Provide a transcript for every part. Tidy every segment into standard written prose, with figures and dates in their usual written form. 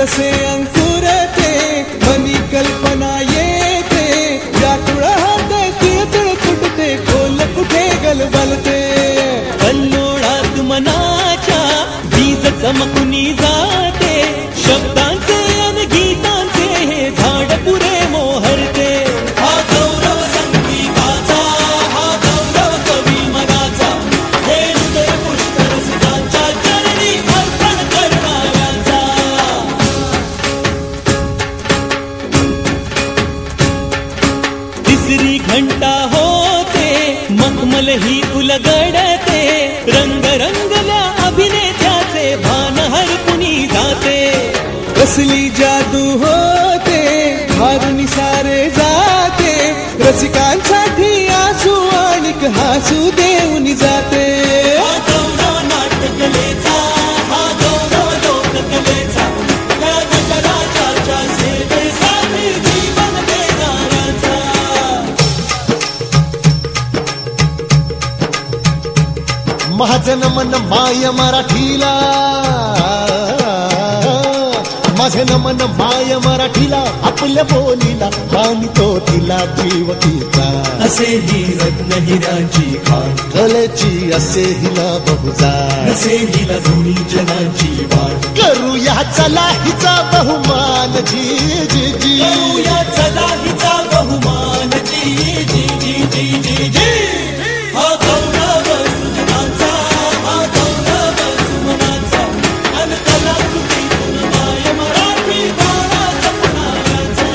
जसे अंकुरते मनी कल्पना येते व्याकुळ हाते तिळतिळ फुटते खोल कुठे गलबलते कल्लोळात मनाच्या बीज चमकुनी जाते शब्दांचे अन गीतांचे हे झाड पुरे मोहरते हा गौरव संगीताचा हा गौरव कवी मनाचा हे हृदय पुष्कर सुखांच्या चरणी अर्पण करणाऱ्यांचा तिसरी घंटा होते मखमल ही उलगडते रंग रंगल्या अभिनेत्याचे भान हरपुनी जाते कसली जादू होते भारुनी सारे जाते रसिकांसाठी आसू आणिक हासू देऊन जाते हा गौरव नाटकलेचा हा गौरव लोककलेचा या गजराच्या सेवेसाठी जीवन देणाऱ्याचा माझं नमन माय मराठीला माझं नमन माय मराठीला आपल्या बोलीला मानितो तिला जीव तिचा असे ही रत्न हिराची खाण कलेची असे हिला बहुजाण असे हिला दोन्ही जनाची वाट करूया चला हिचा बहुमान जी जी जी करूया चला हिचा बहुमान जी जी जी जी जी जी हा गौरव सुजनाचा हा गौरव सुमनाचा अन कलाकृतीतून माय मराठी गाणं जपणाऱ्याचा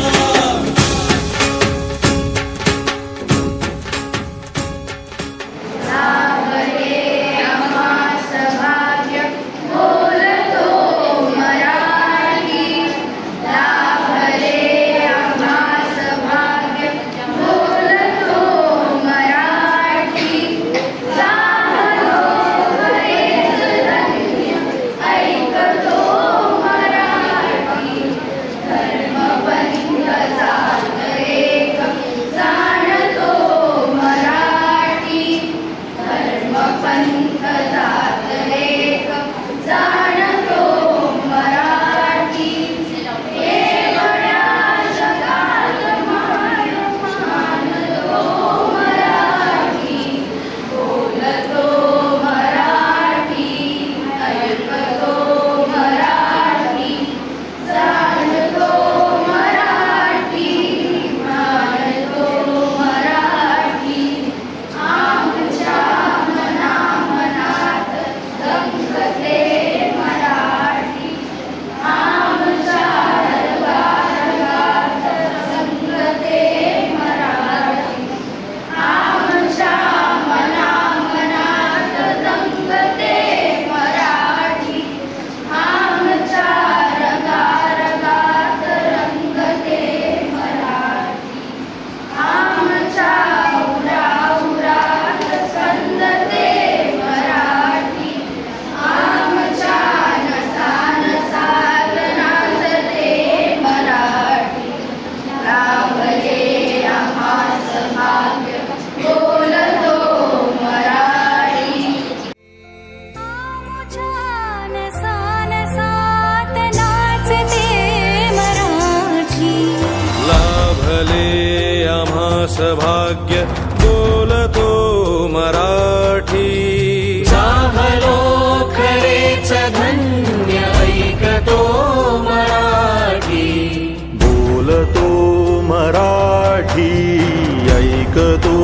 भाग्य बोलतो मराठी झालो खरेच धन्य ऐकतो मराठी बोलतो मराठी ऐकतो